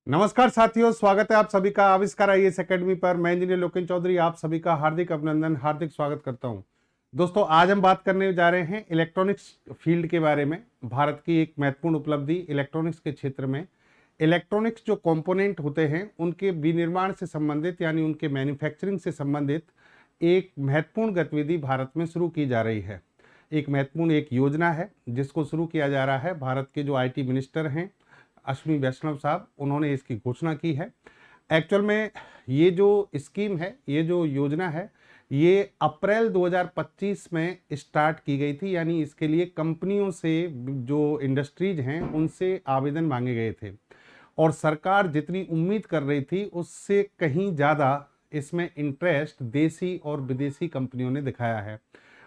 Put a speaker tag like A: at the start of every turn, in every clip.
A: नमस्कार साथियों, स्वागत है आप सभी का आविष्कार आईएएस एकेडमी पर। मैं इंजीनियर लोकेन चौधरी आप सभी का हार्दिक अभिनंदन, हार्दिक स्वागत करता हूं। दोस्तों, आज हम बात करने जा रहे हैं इलेक्ट्रॉनिक्स फील्ड के बारे में। भारत की एक महत्वपूर्ण उपलब्धि इलेक्ट्रॉनिक्स के क्षेत्र में। इलेक्ट्रॉनिक्स जो कंपोनेंट होते हैं उनके विनिर्माण से संबंधित यानी उनके मैन्युफैक्चरिंग से संबंधित एक महत्वपूर्ण गतिविधि भारत में शुरू की जा रही है। एक महत्वपूर्ण एक योजना है जिसको शुरू किया जा रहा है। भारत के जो आईटी मिनिस्टर हैं अश्विनी वैष्णव साहब, उन्होंने इसकी घोषणा की है। एक्चुअल में ये जो स्कीम है, ये जो योजना है, ये अप्रैल 2025 में स्टार्ट की गई थी। यानी इसके लिए कंपनियों से, जो इंडस्ट्रीज हैं, उनसे आवेदन मांगे गए थे और सरकार जितनी उम्मीद कर रही थी उससे कहीं ज़्यादा इसमें इंटरेस्ट देसी और विदेशी कंपनियों ने दिखाया है।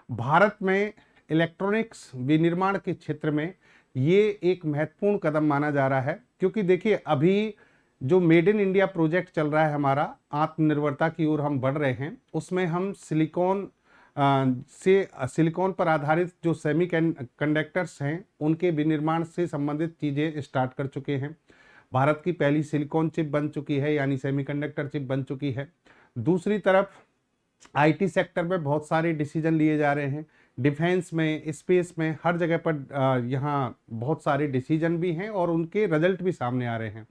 A: भारत में इलेक्ट्रॉनिक्स विनिर्माण के क्षेत्र में ये एक महत्वपूर्ण कदम माना जा रहा है, क्योंकि देखिए अभी जो मेड इन इंडिया प्रोजेक्ट चल रहा है, हमारा आत्मनिर्भरता की ओर हम बढ़ रहे हैं, उसमें हम सिलिकॉन पर आधारित जो सेमी कंडक्टर्स हैं उनके विनिर्माण से संबंधित चीज़ें स्टार्ट कर चुके हैं। भारत की पहली सिलिकॉन चिप बन चुकी है, यानी सेमीकंडक्टर चिप बन चुकी है। दूसरी तरफ आईटी सेक्टर में बहुत सारे डिसीजन लिए जा रहे हैं। डिफेंस में, स्पेस में, हर जगह पर यहाँ बहुत सारे डिसीजन भी हैं और उनके रिजल्ट भी सामने आ रहे हैं।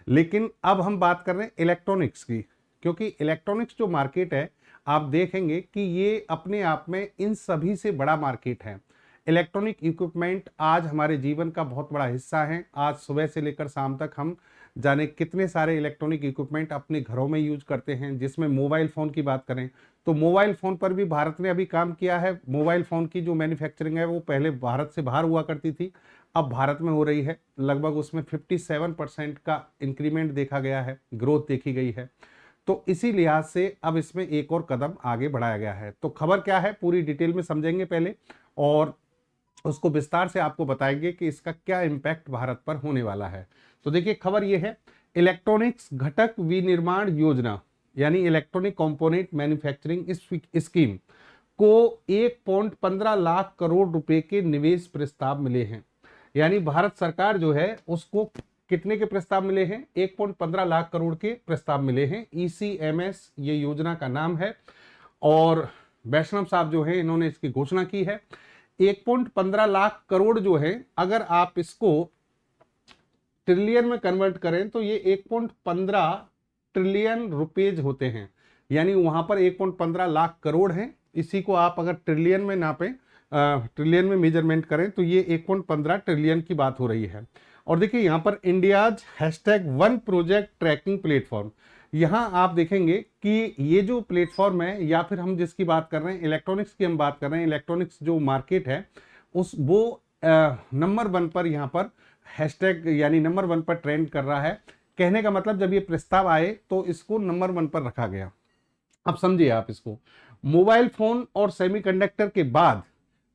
A: लेकिन अब हम बात कर रहे हैं इलेक्ट्रॉनिक्स की, क्योंकि इलेक्ट्रॉनिक्स जो मार्केट है, आप देखेंगे कि ये अपने आप में इन सभी से बड़ा मार्केट है। इलेक्ट्रॉनिक इक्विपमेंट आज हमारे जीवन का बहुत बड़ा हिस्सा है। आज सुबह से लेकर शाम तक हम जाने कितने सारे इलेक्ट्रॉनिक इक्विपमेंट अपने घरों में यूज करते हैं। जिसमें मोबाइल फ़ोन की बात करें तो मोबाइल फ़ोन पर भी भारत ने अभी काम किया है। मोबाइल फ़ोन की जो मैन्युफैक्चरिंग है वो पहले भारत से बाहर हुआ करती थी, अब भारत में हो रही है। लगभग उसमें 57% का इंक्रीमेंट देखा गया है, ग्रोथ देखी गई है। तो इसी लिहाज से अब इसमें एक और कदम आगे बढ़ाया गया है। तो खबर क्या है, पूरी डिटेल में समझेंगे पहले और उसको विस्तार से आपको बताएंगे कि इसका क्या इम्पैक्ट भारत पर होने वाला है। तो देखिए, खबर यह है, इलेक्ट्रॉनिक्स घटक विनिर्माण योजना यानी इलेक्ट्रॉनिक कंपोनेंट मैन्युफैक्चरिंग स्कीम को 1.15 लाख करोड़ रुपए के निवेश प्रस्ताव मिले हैं। यानी भारत सरकार जो है उसको कितने के प्रस्ताव मिले हैं? 1.15 लाख करोड़ के प्रस्ताव मिले हैं। ईसीएमएस ये योजना का नाम है और वैष्णव साहब जो है इन्होंने इसकी घोषणा की है। 1.15 लाख करोड़ जो है, अगर आप इसको ट्रिलियन में कन्वर्ट करें तो ये 1.15 ट्रिलियन रुपीज होते हैं। यानी वहां पर 1.15 लाख करोड़ हैं। इसी को आप अगर ट्रिलियन में नापें, ट्रिलियन में मेजरमेंट करें तो ये 1.15 ट्रिलियन की बात हो रही है। और देखिए यहाँ पर इंडियाज #1 प्रोजेक्ट ट्रैकिंग प्लेटफॉर्म, यहाँ आप देखेंगे कि ये जो प्लेटफॉर्म है, या फिर हम जिसकी बात कर रहे हैं इलेक्ट्रॉनिक्स की, हम बात कर रहे हैं इलेक्ट्रॉनिक्स जो मार्केट है उस वो नंबर 1 पर यहाँ पर हैशटैग यानी नंबर 1 पर ट्रेंड कर रहा है। कहने का मतलब जब ये प्रस्ताव आए तो इसको नंबर 1 पर रखा गया। अब समझिए आप इसको, मोबाइल फोन और सेमीकंडक्टर के बाद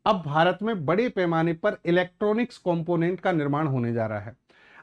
A: अब भारत में बड़े पैमाने पर इलेक्ट्रॉनिक्स कंपोनेंट का निर्माण होने जा रहा है।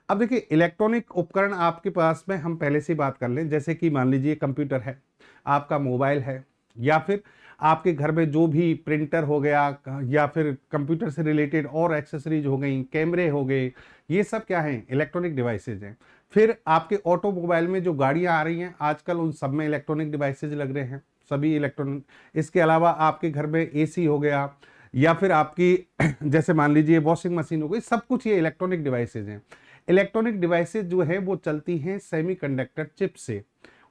A: अब देखिए, इलेक्ट्रॉनिक उपकरण आपके पास में, हम पहले से बात कर लें, जैसे कि मान लीजिए कंप्यूटर है, आपका मोबाइल है, या फिर आपके घर में जो भी प्रिंटर हो गया, या फिर कंप्यूटर से रिलेटेड और एक्सेसरीज हो गई, कैमरे हो गए, ये सब क्या है? इलेक्ट्रॉनिक डिवाइसेज हैं। फिर आपके ऑटोमोबाइल में जो गाड़ियां आ रही हैं आजकल, उन सब में इलेक्ट्रॉनिक डिवाइसेज लग रहे हैं, सभी इलेक्ट्रॉनिक। इसके अलावा आपके घर में एसी हो गया, या फिर आपकी जैसे मान लीजिए वॉशिंग मशीन हो गई, सब कुछ ये इलेक्ट्रॉनिक डिवाइसेज हैं। इलेक्ट्रॉनिक डिवाइसेज जो है वो चलती हैं सेमीकंडक्टर चिप से,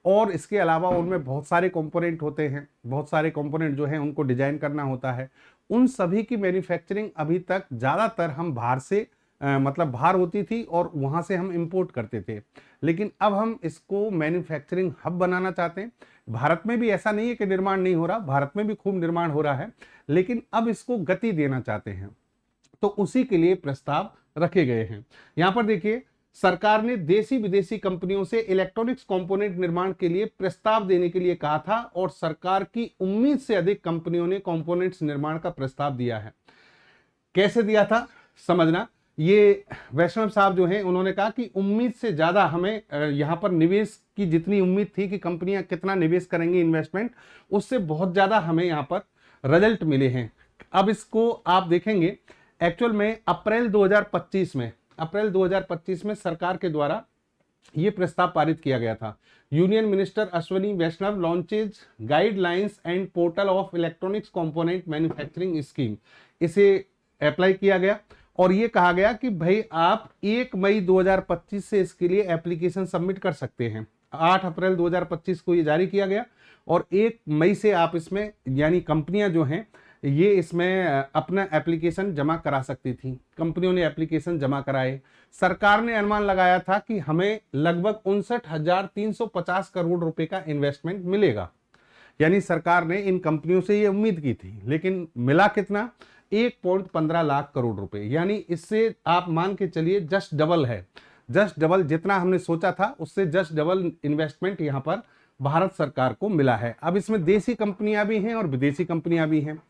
A: और इसके अलावा उनमें बहुत सारे कंपोनेंट होते हैं। बहुत सारे कंपोनेंट जो हैं उनको डिजाइन करना होता है। उन सभी की मैन्युफैक्चरिंग अभी तक ज़्यादातर हम बाहर से मतलब बाहर होती थी और वहाँ से हम इंपोर्ट करते थे। लेकिन अब हम इसको मैन्युफैक्चरिंग हब बनाना चाहते हैं। भारत में भी ऐसा नहीं है कि निर्माण नहीं हो रहा, भारत में भी खूब निर्माण हो रहा है, लेकिन अब इसको गति देना चाहते हैं। तो उसी के लिए प्रस्ताव रखे गए हैं। यहां पर देखिए, सरकार ने देसी विदेशी कंपनियों से इलेक्ट्रॉनिक्स कंपोनेंट निर्माण के लिए प्रस्ताव देने के लिए कहा था, और सरकार की उम्मीद से अधिक कंपनियों ने कंपोनेंट्स निर्माण का प्रस्ताव दिया है। कैसे दिया था समझना, ये वैष्णव साहब जो हैं उन्होंने कहा कि उम्मीद से ज्यादा हमें यहां पर निवेश की जितनी उम्मीद थी कि कंपनियां कितना निवेश करेंगी, इन्वेस्टमेंट, उससे बहुत ज्यादा हमें यहां पर रिजल्ट मिले हैं। अब इसको आप देखेंगे, एक्चुअल में अप्रैल 2025 में सरकार के द्वारा ये प्रस्ताव पारित किया गया था। Union minister Ashwini Vaishnaw launches guidelines and portal of electronics component manufacturing scheme, इसे अप्लाई किया गया और ये कहा गया कि भाई आप 1 मई 2025 से इसके लिए एप्लीकेशन सबमिट कर सकते हैं। 8 अप्रैल 2025 को ये जारी किया गया और 1 मई से आप इसमें यानी कंपनियां जो हैं ये इसमें अपना एप्लीकेशन जमा करा सकती थी। कंपनियों ने एप्लीकेशन जमा कराए। सरकार ने अनुमान लगाया था कि हमें लगभग 59,350 करोड़ रुपए का इन्वेस्टमेंट मिलेगा, यानी सरकार ने इन कंपनियों से ये उम्मीद की थी, लेकिन मिला कितना? 1.15 लाख करोड़ रुपए, यानी इससे आप मान के चलिए जस्ट डबल है। जस्ट डबल, जितना हमने सोचा था उससे जस्ट डबल इन्वेस्टमेंट यहां पर भारत सरकार को मिला है। अब इसमें देसी कंपनियां भी हैं और विदेशी कंपनियां भी हैं।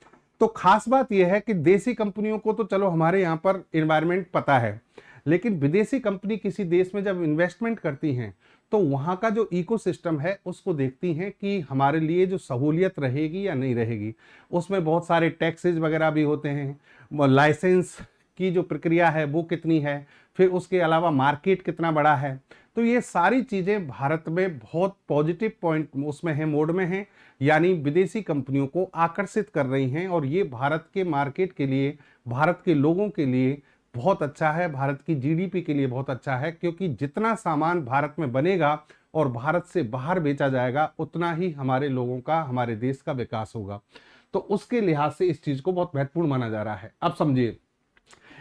A: तो खास बात यह है कि देसी कंपनियों को तो चलो हमारे यहाँ पर एनवायरनमेंट पता है, लेकिन विदेशी कंपनी किसी देश में जब इन्वेस्टमेंट करती हैं तो वहाँ का जो इकोसिस्टम है उसको देखती हैं कि हमारे लिए जो सहूलियत रहेगी या नहीं रहेगी। उसमें बहुत सारे टैक्सेज वगैरह भी होते हैं, लाइसेंस की जो प्रक्रिया है वो कितनी है, फिर उसके अलावा मार्केट कितना बड़ा है। तो ये सारी चीज़ें भारत में बहुत पॉजिटिव पॉइंट उसमें है, मोड में हैं, यानी विदेशी कंपनियों को आकर्षित कर रही हैं और ये भारत के मार्केट के लिए, भारत के लोगों के लिए बहुत अच्छा है, भारत की जीडीपी के लिए बहुत अच्छा है, क्योंकि जितना सामान भारत में बनेगा और भारत से बाहर बेचा जाएगा उतना ही हमारे लोगों का, हमारे देश का विकास होगा। तो उसके लिहाज से इस चीज़ को बहुत महत्वपूर्ण माना जा रहा है। अब समझिए,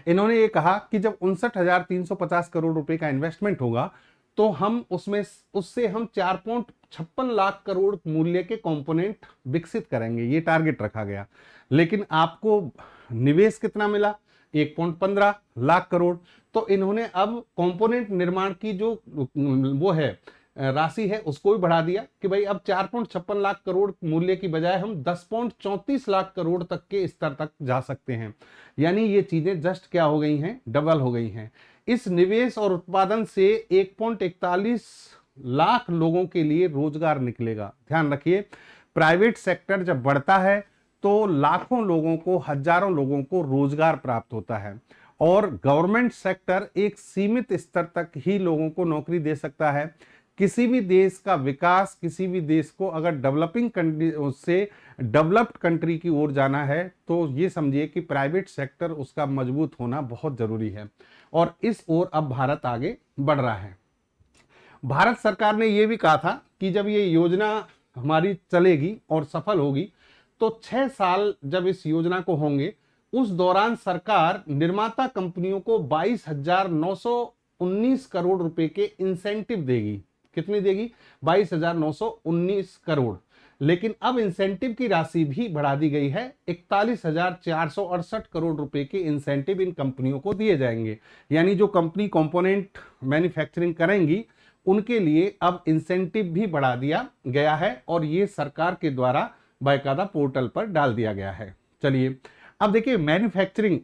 A: इन्होंने ये कहा कि जब 59,350 करोड़ रुपए का इन्वेस्टमेंट होगा तो हम उससे हम 4.56 लाख करोड़ मूल्य के कंपोनेंट विकसित करेंगे, ये टारगेट रखा गया। लेकिन आपको निवेश कितना मिला? 1.15 लाख करोड़। तो इन्होंने अब कंपोनेंट निर्माण की जो वो है राशि है उसको भी बढ़ा दिया कि भाई अब 4.56 लाख करोड़ मूल्य की बजाय हम 10.34 लाख करोड़ तक के स्तर तक जा सकते हैं। यानी ये चीजें जस्ट क्या हो गई हैं? डबल हो गई हैं। इस निवेश और उत्पादन से 1.41 लाख लोगों के लिए रोजगार निकलेगा। ध्यान रखिए, प्राइवेट सेक्टर जब बढ़ता है तो लाखों लोगों को, हजारों लोगों को रोजगार प्राप्त होता है और गवर्नमेंट सेक्टर एक सीमित स्तर तक ही लोगों को नौकरी दे सकता है। किसी भी देश का विकास, किसी भी देश को अगर डेवलपिंग कंट्री से डेवलप्ड कंट्री की ओर जाना है तो ये समझिए कि प्राइवेट सेक्टर उसका मजबूत होना बहुत जरूरी है और इस ओर अब भारत आगे बढ़ रहा है। भारत सरकार ने यह भी कहा था कि जब ये योजना हमारी चलेगी और सफल होगी तो 6 साल जब इस योजना को होंगे उस दौरान सरकार निर्माता कंपनियों को 22,919 करोड़ रुपए के इंसेंटिव देगी। कितनी देगी? 22,919 करोड़। लेकिन अब इंसेंटिव की राशि भी बढ़ा दी गई है, 41,468 करोड़ रुपए के इंसेंटिव इन कंपनियों को दिए जाएंगे। यानी जो कंपनी कंपोनेंट मैन्युफैक्चरिंग करेंगी उनके लिए अब इंसेंटिव भी बढ़ा दिया गया है और ये सरकार के द्वारा बाकायदा पोर्टल पर डाल दिया गया है। चलिए अब देखिए, मैन्युफैक्चरिंग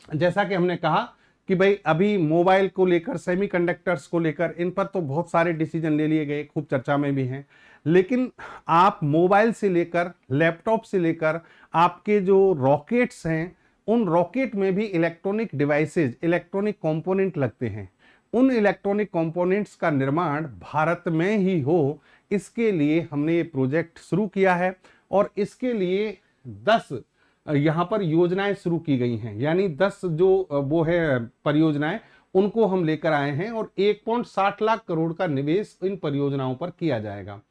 A: जैसा कि हमने कहा कि भाई अभी मोबाइल को लेकर, सेमीकंडक्टर्स को लेकर, इन पर तो बहुत सारे डिसीजन ले लिए गए, खूब चर्चा में भी हैं। लेकिन आप मोबाइल से लेकर, लैपटॉप से लेकर आपके जो रॉकेट्स हैं उन रॉकेट में भी इलेक्ट्रॉनिक डिवाइसेज, इलेक्ट्रॉनिक कंपोनेंट लगते हैं। उन इलेक्ट्रॉनिक कंपोनेंट्स का निर्माण भारत में ही हो, इसके लिए हमने ये प्रोजेक्ट शुरू किया है और इसके लिए 10 यहाँ पर योजनाएं शुरू की गई हैं। यानी 10 जो वो है परियोजनाएं, उनको हम लेकर आए हैं और 1.60 लाख करोड़ का निवेश इन परियोजनाओं पर किया जाएगा।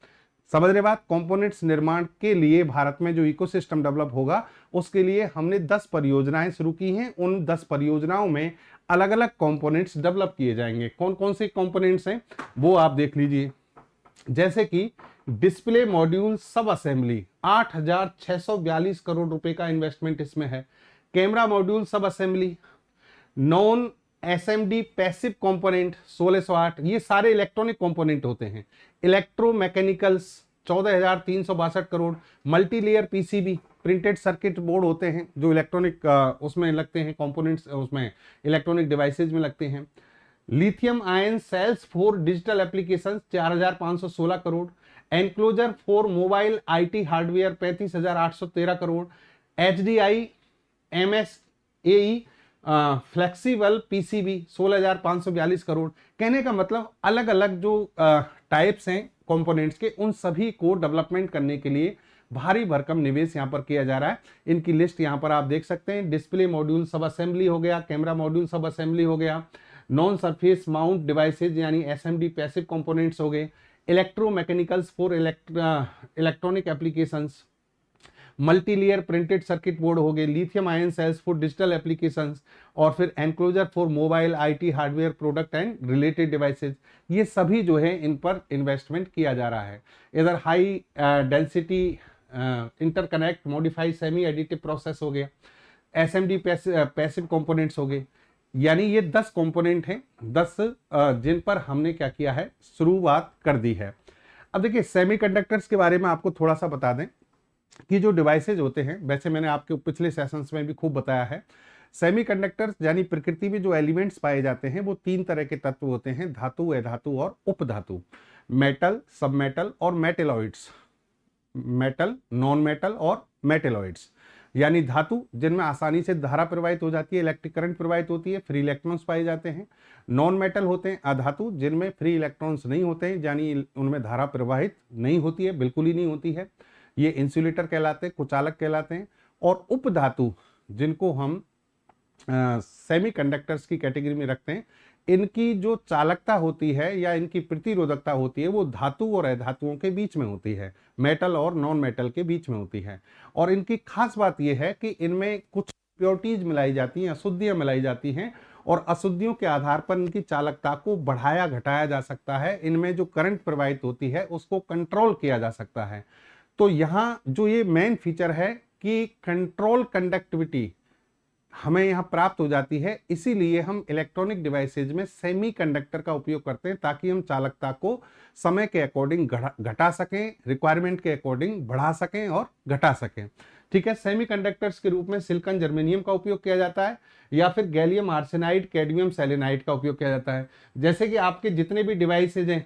A: समझ रहे बात? कंपोनेंट्स निर्माण के लिए भारत में जो इकोसिस्टम डेवलप होगा उसके लिए हमने 10 परियोजनाएं शुरू की हैं। उन 10 परियोजनाओं में अलग अलग कंपोनेंट्स डेवलप किए जाएंगे। कौन कौन से कंपोनेंट्स हैं वो आप देख लीजिए। जैसे कि डिस्प्ले मॉड्यूल सब असेंबली, 8,642 करोड़ रुपए का इन्वेस्टमेंट इसमें है। कैमरा मॉड्यूल सब assembly, non SMD passive component 1608, ये सारे इलेक्ट्रॉनिक कंपोनेंट होते हैं। इलेक्ट्रोमैकेनिकल्स 14,362 crore. Multi layer PCB, printed circuit board होते हैं जो इलेक्ट्रॉनिक उसमें लगते हैं, कंपोनेंट्स उसमें इलेक्ट्रॉनिक डिवाइसेज में लगते हैं। Lithium ion cells for digital application 4,516 crore. Enclosure for mobile IT hardware 35,813 crore. HDI MSAE flexible PCB 16,542 crore. कहने का मतलब अलग अलग जो टाइप्स हैं कंपोनेंट्स के, उन सभी को डेवलपमेंट करने के लिए भारी भरकम निवेश यहां पर किया जा रहा है। इनकी लिस्ट यहां पर आप देख सकते हैं। डिस्प्ले मॉड्यूल सब असेंबली हो गया, कैमरा मॉड्यूल सब असेंबली हो गया, नॉन सरफेस माउंट डिवाइसेज यानी एसएमडी पैसिव कंपोनेंट्स हो गए, electromechanicals for electronic applications, multilayer printed circuit board हो गए, lithium ion cells for digital applications, और फिर enclosure for mobile IT hardware product and related devices. ये सभी जो है इन पर इन्वेस्टमेंट किया जा रहा है। इधर high density interconnect modified semi additive process हो गया, एसएमडी पैसिव कंपोनेंट्स हो गए। यानी ये 10 कंपोनेंट हैं, 10 जिन पर हमने क्या किया है, शुरुआत कर दी है। अब देखिए सेमीकंडक्टर्स के बारे में आपको थोड़ा सा बता दें कि जो डिवाइसेज होते हैं, वैसे मैंने आपके पिछले सेशंस में भी खूब बताया है, सेमीकंडक्टर्स यानी प्रकृति में जो एलिमेंट्स पाए जाते हैं वो 3 तरह के तत्व होते हैं, धातु, अधातु और उपधातु। मेटल, सब मेटल और मेटेलॉइड्स। मेटल, नॉन मेटल और मेटेलॉइड्स यानी धातु जिनमें आसानी से धारा प्रवाहित हो जाती है, इलेक्ट्रिक करंट प्रवाहित होती है, फ्री इलेक्ट्रॉन्स पाए जाते हैं। नॉन मेटल होते हैं अधातु जिनमें फ्री इलेक्ट्रॉन्स नहीं होते हैं, यानी उनमें धारा प्रवाहित नहीं होती है, बिल्कुल ही नहीं होती है, ये इंसुलेटर कहलाते हैं, कुचालक कहलाते हैं। और उपधातु जिनको हम सेमीकंडक्टर्स की कैटेगरी में रखते हैं, इनकी जो चालकता होती है या इनकी प्रतिरोधकता होती है वो धातु और अधातुओं के बीच में होती है, मेटल और नॉन मेटल के बीच में होती है। और इनकी खास बात यह है कि इनमें कुछ इम्प्योरिटीज मिलाई जाती हैं, अशुद्धियां मिलाई जाती हैं, और अशुद्धियों के आधार पर इनकी चालकता को बढ़ाया घटाया जा सकता है। इनमें जो करंट प्रवाहित होती है उसको कंट्रोल किया जा सकता है। तो यहाँ जो ये मेन फीचर है कि कंट्रोल कंडक्टिविटी हमें यहाँ प्राप्त हो जाती है, इसीलिए हम इलेक्ट्रॉनिक डिवाइसेज में सेमीकंडक्टर का उपयोग करते हैं ताकि हम चालकता को समय के अकॉर्डिंग घटा सकें, रिक्वायरमेंट के अकॉर्डिंग बढ़ा सकें और घटा सकें। ठीक है, सेमीकंडक्टर्स के रूप में सिलिकॉन जर्मेनियम का उपयोग किया जाता है या फिर गैलियम आर्सेनाइड, कैडमियम सेलेनाइड का उपयोग किया जाता है। जैसे कि आपके जितने भी डिवाइसेज हैं,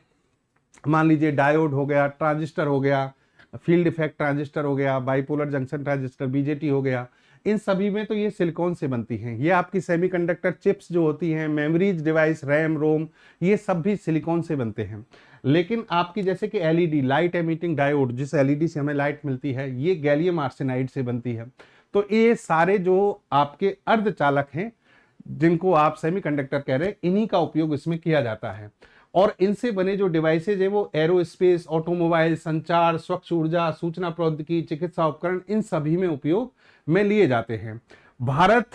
A: मान लीजिए डायोड हो गया, ट्रांजिस्टर हो गया, फील्ड इफेक्ट ट्रांजिस्टर हो गया, बाइपोलर जंक्शन ट्रांजिस्टर बीजेटी हो गया, इन सभी में तो ये सिलिकॉन से बनती हैं। ये आपकी सेमीकंडक्टर चिप्स जो होती हैं, मेमोरीज डिवाइस, रैम रोम, ये सब भी सिलिकॉन से बनते हैं। लेकिन आपकी जैसे कि एलईडी, लाइट एमिटिंग डायोड, जिस एलईडी से हमें लाइट मिलती है, ये गैलियम आर्सेनाइड से बनती है। तो ये सारे जो आपके अर्धचालक हैं जिनको आप सेमीकंडक्टर कह रहे हैं, इन्हीं का उपयोग इसमें किया जाता है। और इनसे बने जो डिवाइसेज है वो एरोस्पेस, ऑटोमोबाइल, संचार, स्वच्छ ऊर्जा, सूचना प्रौद्योगिकी, चिकित्सा उपकरण, इन सभी में उपयोग में लिए जाते हैं। भारत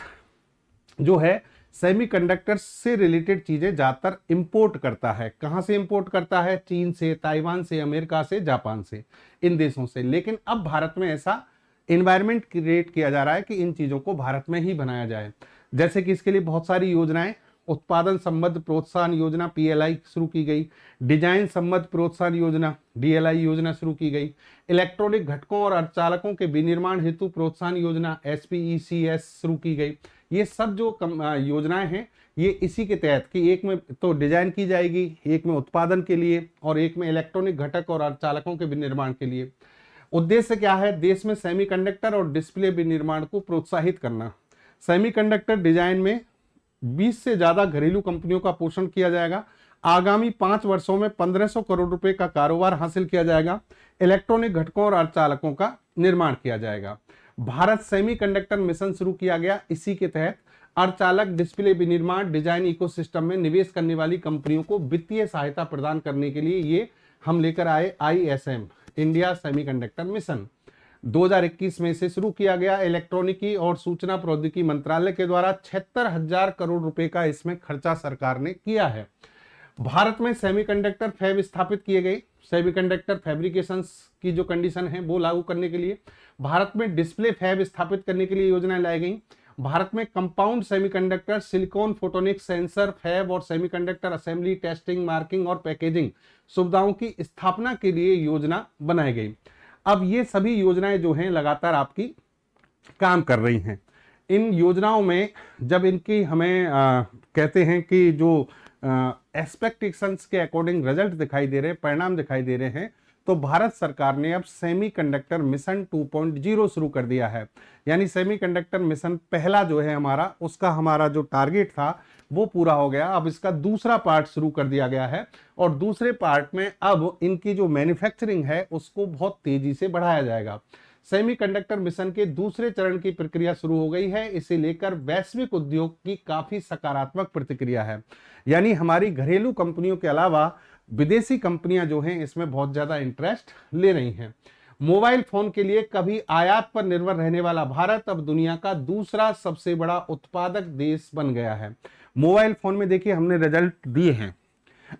A: जो है सेमीकंडक्टर्स से रिलेटेड चीजें ज्यादातर इंपोर्ट करता है। कहां से इंपोर्ट करता है? चीन से, ताइवान से, अमेरिका से, जापान से, इन देशों से। लेकिन अब भारत में ऐसा एनवायरनमेंट क्रिएट किया जा रहा है कि इन चीजों को भारत में ही बनाया जाए। जैसे कि इसके लिए बहुत सारी योजनाएं, उत्पादन संबद्ध प्रोत्साहन योजना पीएलआई शुरू की गई, डिजाइन संबद्ध प्रोत्साहन योजना डीएलआई योजना शुरू की गई, इलेक्ट्रॉनिक घटकों और अर्धचालकों के विनिर्माण हेतु प्रोत्साहन योजना एसपीईसीएस शुरू की गई। ये सब जो योजनाएं हैं ये इसी के तहत कि एक में तो डिजाइन की जाएगी, एक में उत्पादन के लिए और एक में इलेक्ट्रॉनिक घटक और अर्धचालकों के विनिर्माण के लिए। उद्देश्य क्या है? देश में सेमीकंडक्टर और डिस्प्ले विनिर्माण को प्रोत्साहित करना। सेमीकंडक्टर डिजाइन में 20 से ज्यादा घरेलू कंपनियों का पोषण किया जाएगा। आगामी 5 वर्षों में 1500 करोड़ रुपए का कारोबार हासिल किया जाएगा। इलेक्ट्रॉनिक घटकों और अर्धचालकों का निर्माण किया जाएगा। भारत सेमीकंडक्टर मिशन शुरू किया गया। इसी के तहत अर्धचालक, डिस्प्ले विनिर्माण, डिजाइन इकोसिस्टम में निवेश करने वाली कंपनियों को वित्तीय सहायता प्रदान करने के लिए ये हम लेकर आए ISM, इंडिया सेमीकंडक्टर मिशन। 2021 में से शुरू किया गया। इलेक्ट्रॉनिकी और सूचना प्रौद्योगिकी मंत्रालय के द्वारा 76,000 करोड़ रुपए का इसमें खर्चा सरकार ने किया है। भारत में सेमीकंडक्टर फैब स्थापित किए गए। सेमीकंडक्टर फैब्रिकेशंस की जो कंडीशन है वो लागू करने के लिए भारत में डिस्प्ले फैब स्थापित करने के लिए योजनाएं लाई गई। भारत में compound semiconductor, silicon photonic sensor fab और सेमीकंडक्टर असेंबली, टेस्टिंग, मार्किंग और पैकेजिंग सुविधाओं की स्थापना के लिए योजना बनाई गई। अब ये सभी योजनाएं जो हैं लगातार आपकी काम कर रही हैं। इन योजनाओं में जब इनकी हमें कहते हैं कि जो एक्सपेक्टेशंस के अकॉर्डिंग रिजल्ट दिखाई दे रहे हैं, परिणाम दिखाई दे रहे हैं, तो भारत सरकार ने अब सेमीकंडक्टर मिशन 2.0 शुरू कर दिया है। यानी सेमीकंडक्टर मिशन पहला जो है हमारा जो टारगेट था वो पूरा हो गया। अब इसका दूसरा पार्ट शुरू कर दिया गया है और दूसरे पार्ट में अब इनकी जो मैन्युफैक्चरिंग है उसको बहुत तेजी से बढ़ाया जाएगा। सेमीकंडक्टर मिशन के दूसरे चरण की प्रक्रिया शुरू हो गई है। इसे लेकर वैश्विक उद्योग की काफी सकारात्मक प्रतिक्रिया है। यानी हमारी घरेलू कंपनियों के अलावा विदेशी कंपनियां जो हैं इसमें बहुत ज्यादा इंटरेस्ट ले रही हैं। मोबाइल फोन के लिए कभी आयात पर निर्भर रहने वाला भारत अब दुनिया का दूसरा सबसे बड़ा उत्पादक देश बन गया है। मोबाइल फोन में देखिए हमने रिजल्ट दिए हैं।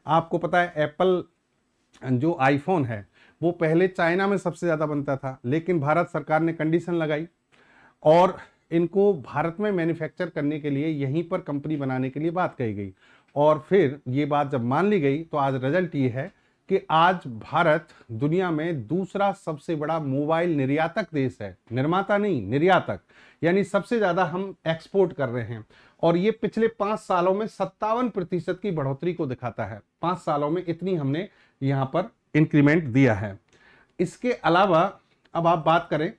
A: आपको पता है एप्पल जो आईफोन है वो पहले चाइना में सबसे ज्यादा बनता था, लेकिन भारत सरकार ने कंडीशन लगाई और इनको भारत में मैन्युफैक्चर करने के लिए, यहीं पर कंपनी बनाने के लिए बात कही गई। और फिर ये बात जब मान ली गई तो आज रिजल्ट ये है कि आज भारत दुनिया में दूसरा सबसे बड़ा मोबाइल निर्यातक देश है। निर्माता नहीं, निर्यातक, यानी सबसे ज्यादा हम एक्सपोर्ट कर रहे हैं। और ये पिछले 5 सालों में 57% की बढ़ोतरी को दिखाता है। 5 सालों में इतनी हमने यहां पर इंक्रीमेंट दिया है। इसके अलावा अब आप बात करें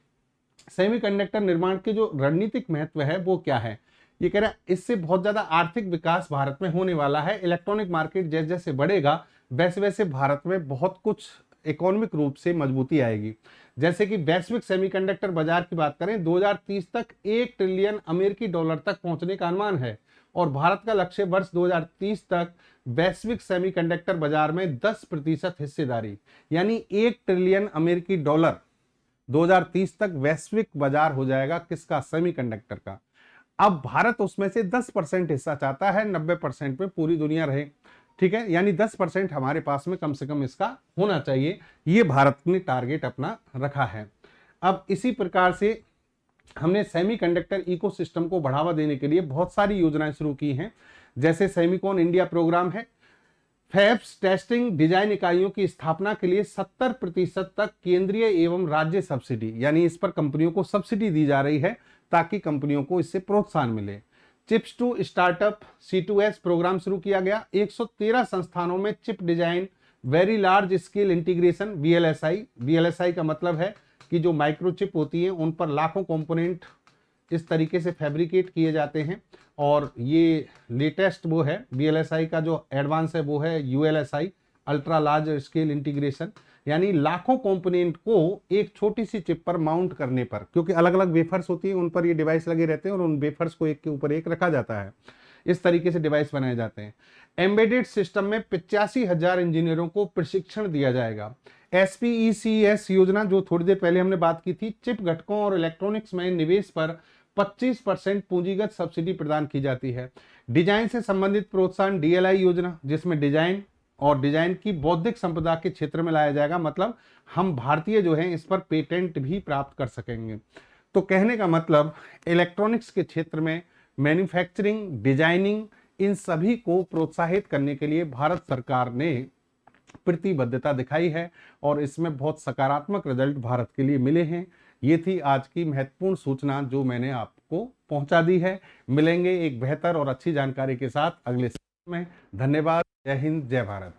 A: सेमीकंडक्टर निर्माण के जो रणनीतिक महत्व है वो क्या है। ये कह रहा है इससे बहुत ज्यादा आर्थिक विकास भारत में होने वाला है। इलेक्ट्रॉनिक मार्केट जैसे जैसे बढ़ेगा वैसे वैसे भारत में बहुत कुछ इकोनॉमिक रूप से मजबूती आएगी। जैसे कि वैश्विक सेमीकंडक्टर बाजार की बात करें 2030 तक 1 ट्रिलियन अमेरिकी डॉलर तक पहुंचने का अनुमान है और भारत का लक्ष्य वर्ष 2030 तक वैश्विक सेमीकंडक्टर बाजार में 10% हिस्सेदारी, यानी 1 ट्रिलियन अमेरिकी डॉलर 2030 तक वैश्विक बाजार हो जाएगा किसका, सेमीकंडक्टर का। अब भारत उसमें से 10% हिस्सा चाहता है, 90% में पूरी दुनिया रहे। ठीक है, यानी 10% हमारे पास में कम से कम इसका होना चाहिए। ये भारत ने टारगेट अपना रखा है। अब इसी प्रकार से हमने सेमीकंडक्टर इकोसिस्टम को बढ़ावा देने के लिए बहुत सारी योजनाएं शुरू की हैं। जैसे सेमिकॉन इंडिया प्रोग्राम है, फैब्स टेस्टिंग डिजाइन इकाइयों की स्थापना के लिए 70% तक केंद्रीय एवं राज्य सब्सिडी, यानी इस पर कंपनियों को सब्सिडी दी जा रही है ताकि कंपनियों को इससे प्रोत्साहन मिले। Chips to startup C2S programme शुरू किया गया। 113 संस्थानों में chip design very large scale integration VLSI का मतलब है कि जो माइक्रोचिप होती है उन पर लाखों कंपोनेंट इस तरीके से फैब्रिकेट किए जाते हैं। और ये लेटेस्ट वो है VLSI का जो एडवांस है वो है ULSI ultra large scale integration, यानी लाखों कंपोनेंट को एक छोटी सी चिप पर माउंट करने पर, क्योंकि अलग अलग वेफर्स होती है उन पर ये डिवाइस लगे रहते हैं और उन वेफर्स को एक के ऊपर एक रखा जाता है। इस तरीके से डिवाइस बनाए जाते हैं। एम्बेडेड सिस्टम में 85,000 इंजीनियरों को प्रशिक्षण दिया जाएगा। SPECS योजना जो थोड़ी देर पहले हमने बात की थी, चिप घटकों और इलेक्ट्रॉनिक्स में निवेश पर 25% पूंजीगत सब्सिडी प्रदान की जाती है। डिजाइन से संबंधित प्रोत्साहन DLI योजना, जिसमें डिजाइन और डिजाइन की बौद्धिक संपदा के क्षेत्र में लाया जाएगा, मतलब हम भारतीय जो हैं इस पर पेटेंट भी प्राप्त कर सकेंगे। तो कहने का मतलब इलेक्ट्रॉनिक्स के क्षेत्र में मैन्युफैक्चरिंग, डिजाइनिंग, इन सभी को प्रोत्साहित करने के लिए भारत सरकार ने प्रतिबद्धता दिखाई है और इसमें बहुत सकारात्मक रिजल्ट भारत के लिए मिले हैं। ये थी आज की महत्वपूर्ण सूचना जो मैंने आपको पहुंचा दी है। मिलेंगे एक बेहतर और अच्छी जानकारी के साथ अगले समय में। धन्यवाद। जय हिंद, जय भारत।